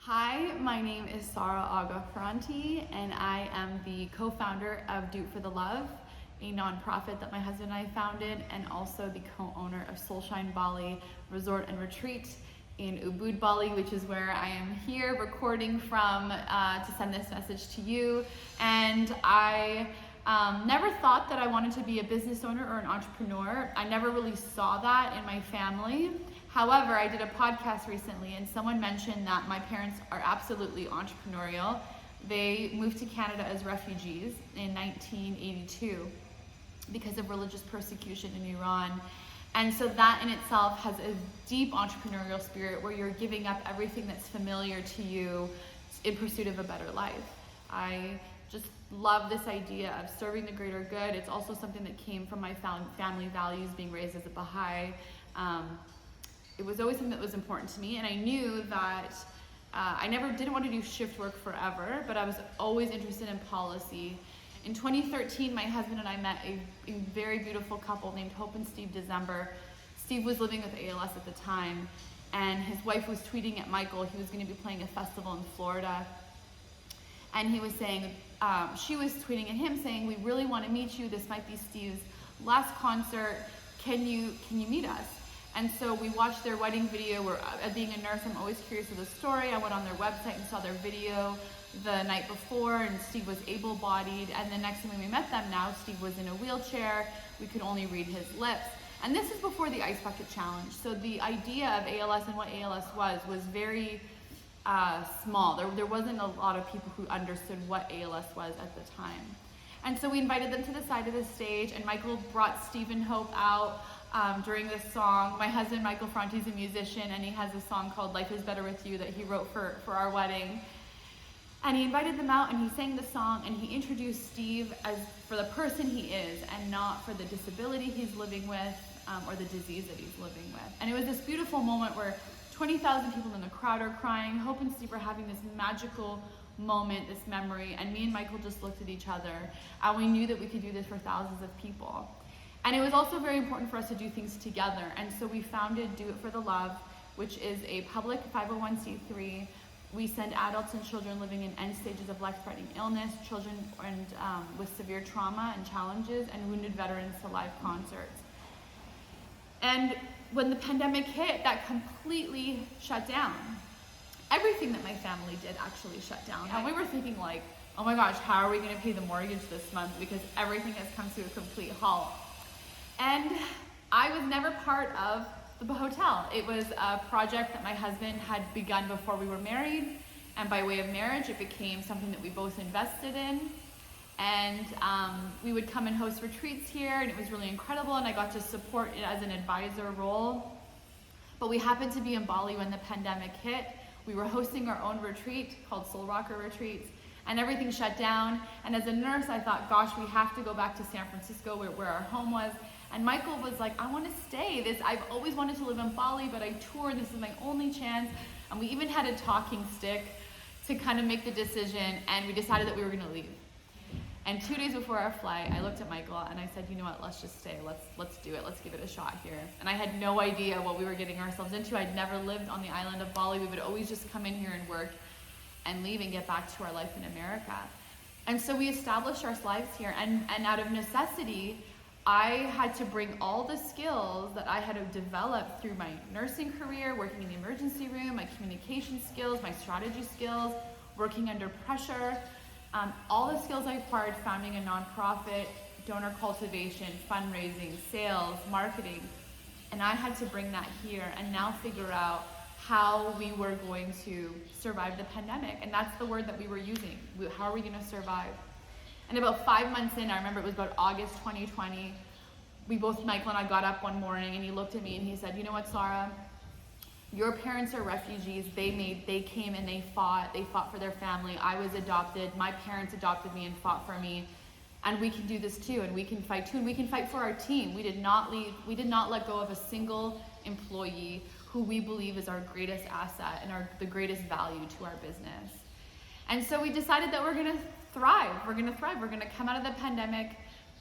Hi, my name is Sara Franti, and I am the co-founder of Do It for the Love, a nonprofit that my husband and I founded, and also the co-owner of Soulshine Bali Resort and Retreat in Ubud, Bali, which is where I am here recording from to send this message to you. And I never thought that I wanted to be a business owner or an entrepreneur. I never really saw that in my family. However, I did a podcast recently and someone mentioned that my parents are absolutely entrepreneurial. They moved to Canada as refugees in 1982 because of religious persecution in Iran. And so that in itself has a deep entrepreneurial spirit where you're giving up everything that's familiar to you in pursuit of a better life. I just love this idea of serving the greater good. It's also something that came from my family values, being raised as a Baha'i. It was always something that was important to me, and I knew that I didn't want to do shift work forever, but I was always interested in policy. In 2013, my husband and I met a very beautiful couple named Hope and Steve December. Steve was living with ALS at the time, and his wife was tweeting at Michael. He was going to be playing a festival in Florida, and he was saying, she was tweeting at him saying, "We really want to meet you. This might be Steve's last concert. Can you meet us?" And so we watched their wedding video. Being a nurse, I'm always curious of the story. I went on their website and saw their video the night before, and Steve was able-bodied. And the next time when we met them now, Steve was in a wheelchair. We could only read his lips. And this is before the Ice Bucket Challenge. So the idea of ALS and what ALS was very small. There wasn't a lot of people who understood what ALS was at the time. And so we invited them to the side of the stage, and Michael brought Steve and Hope out during this song. My husband, Michael Franti, is a musician, and he has a song called Life is Better With You that he wrote for our wedding. And he invited them out, and he sang the song, and he introduced Steve as for the person he is, and not for the disability he's living with or the disease that he's living with. And it was this beautiful moment where 20,000 people in the crowd are crying. Hope and Steve are having this magical moment, this memory, and me and Michael just looked at each other, and we knew that we could do this for thousands of people. And it was also very important for us to do things together, and so we founded Do It for the Love, which is a public 501c3. We send adults and children living in end stages of life-threatening illness, children and with severe trauma and challenges, and wounded veterans to live concerts. And when the pandemic hit, that completely shut down. Everything that my family did actually shut down. And we were thinking like, oh my gosh, how are we gonna pay the mortgage this month? Because everything has come to a complete halt. And I was never part of the hotel. It was a project that my husband had begun before we were married. And by way of marriage, it became something that we both invested in. And we would come and host retreats here, and it was really incredible. And I got to support it as an advisor role. But we happened to be in Bali when the pandemic hit. We were hosting our own retreat called Soul Rocker Retreats, and everything shut down. And as a nurse, I thought, gosh, we have to go back to San Francisco where our home was. And Michael was like, I want to stay. I've always wanted to live in Bali, but I toured. This is my only chance. And we even had a talking stick to kind of make the decision, and we decided that we were going to leave. And 2 days before our flight, I looked at Michael and I said, you know what, let's just stay. Let's do it. Let's give it a shot here. And I had no idea what we were getting ourselves into. I'd never lived on the island of Bali. We would always just come in here and work and leave and get back to our life in America. And so we established our lives here. And out of necessity, I had to bring all the skills that I had developed through my nursing career, working in the emergency room, my communication skills, my strategy skills, working under pressure, all the skills I acquired founding a nonprofit, donor cultivation, fundraising, sales, marketing, and I had to bring that here and now figure out how we were going to survive the pandemic. And that's the word that we were using. How are we going to survive? And about 5 months in, I remember it was about August 2020, Michael and I got up one morning, and he looked at me and he said, you know what, Sara? Your parents are refugees. They came and they fought for their family. I was adopted. My parents adopted me and fought for me. And we can do this too, and we can fight too, and we can fight for our team. We did not let go of a single employee who we believe is our greatest asset and the greatest value to our business. And so we decided that we're gonna thrive. We're gonna come out of the pandemic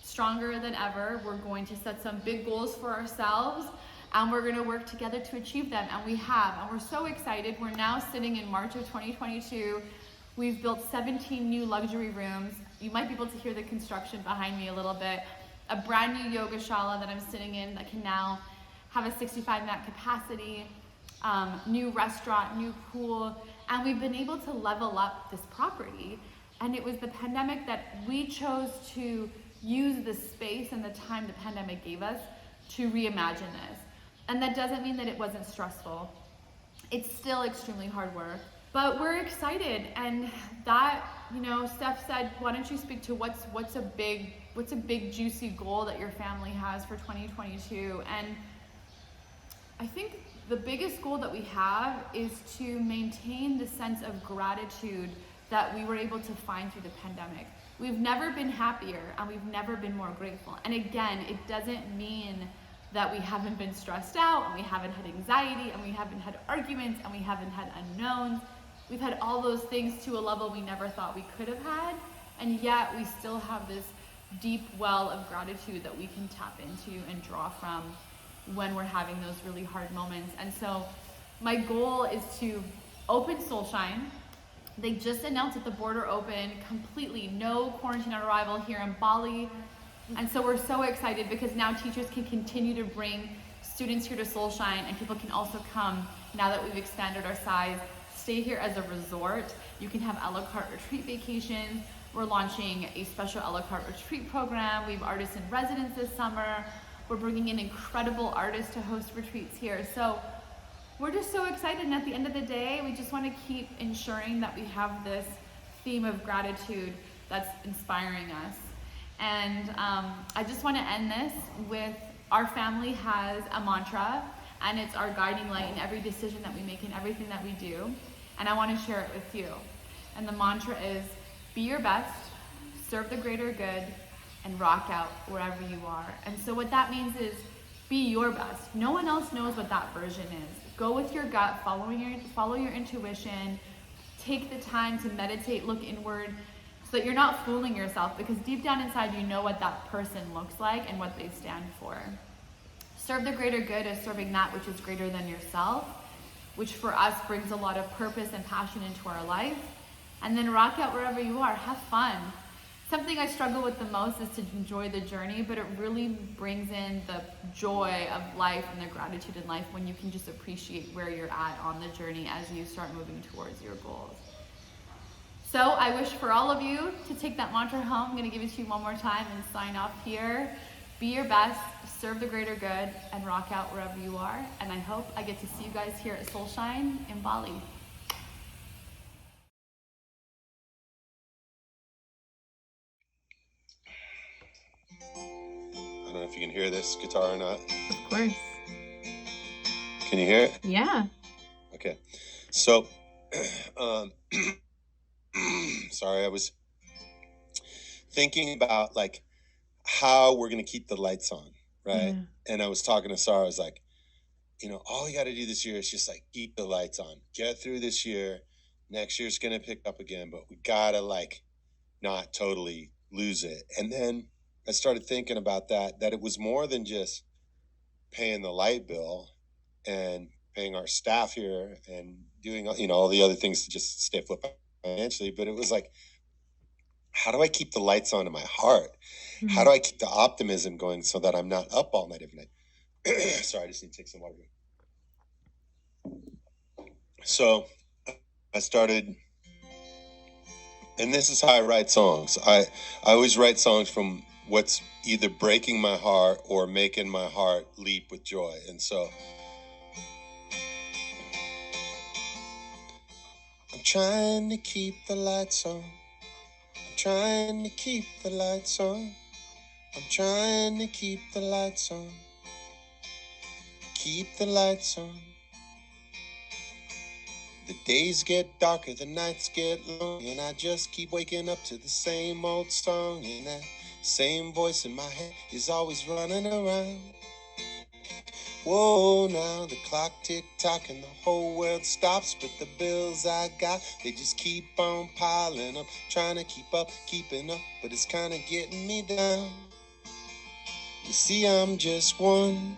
stronger than ever. We're going to set some big goals for ourselves. and we're gonna work together to achieve them, and we have, and we're so excited. We're now sitting in March of 2022. We've built 17 new luxury rooms. You might be able to hear the construction behind me a little bit. A brand new yoga shala that I'm sitting in that can now have a 65 mat capacity, new restaurant, new pool, and we've been able to level up this property. And it was the pandemic that we chose to use the space and the time the pandemic gave us to reimagine this. And that doesn't mean that it wasn't stressful. It's still extremely hard work, but we're excited. And that, you know, Steph said, why don't you speak to what's a big juicy goal that your family has for 2022? And I think the biggest goal that we have is to maintain the sense of gratitude that we were able to find through the pandemic. We've never been happier and we've never been more grateful. And again, it doesn't mean that we haven't been stressed out and we haven't had anxiety and we haven't had arguments and we haven't had unknowns. We've had all those things to a level we never thought we could have had, and yet we still have this deep well of gratitude that we can tap into and draw from when we're having those really hard moments. And so my goal is to open Soulshine. They just announced that the border opened completely, no quarantine on arrival here in Bali. And so we're so excited because now teachers can continue to bring students here to Soulshine, and people can also come, now that we've expanded our size, stay here as a resort. You can have a la carte retreat vacations. We're launching a special a la carte retreat program. We have artists in residence this summer. We're bringing in incredible artists to host retreats here. So we're just so excited, and at the end of the day, we just want to keep ensuring that we have this theme of gratitude that's inspiring us. And I just want to end this with, our family has a mantra, and it's our guiding light in every decision that we make and everything that we do. And I want to share it with you. And the mantra is, be your best, serve the greater good, and rock out wherever you are. And so what that means is, be your best. No one else knows what that version is. Go with your gut, follow your intuition, take the time to meditate, look inward, so that you're not fooling yourself, because deep down inside you know what that person looks like and what they stand for. Serve the greater good as serving that which is greater than yourself, which for us brings a lot of purpose and passion into our life. And then rock out wherever you are, have fun. Something I struggle with the most is to enjoy the journey, but it really brings in the joy of life and the gratitude in life when you can just appreciate where you're at on the journey as you start moving towards your goals. So I wish for all of you to take that mantra home. I'm going to give it to you one more time and sign off here. Be your best, serve the greater good, and rock out wherever you are. And I hope I get to see you guys here at Soulshine in Bali. I don't know if you can hear this guitar or not. Of course. Can you hear it? Yeah. Okay. So, sorry, I was thinking about like how we're going to keep the lights on, right? Yeah. And I was talking to Sara, I was like, you know, all you got to do this year is just like keep the lights on, get through this year. Next year's going to pick up again, but we got to like not totally lose it. And then I started thinking about that it was more than just paying the light bill and paying our staff here and doing, you know, all the other things to just stay afloat financially. But it was like, how do I keep the lights on in my heart? Mm-hmm. How do I keep the optimism going so that I'm not up all night every night? Sorry, I just need to take some water. So I started, and this is how I write songs. I always write songs from what's either breaking my heart or making my heart leap with joy. And so I'm trying to keep the lights on. I'm trying to keep the lights on. I'm trying to keep the lights on. Keep the lights on. The days get darker, the nights get long, and I just keep waking up to the same old song, and that same voice in my head is always running around. Whoa, now the clock tick-tock and the whole world stops, but the bills I got, they just keep on piling up. Trying to keep up, keeping up, but it's kind of getting me down. You see, I'm just one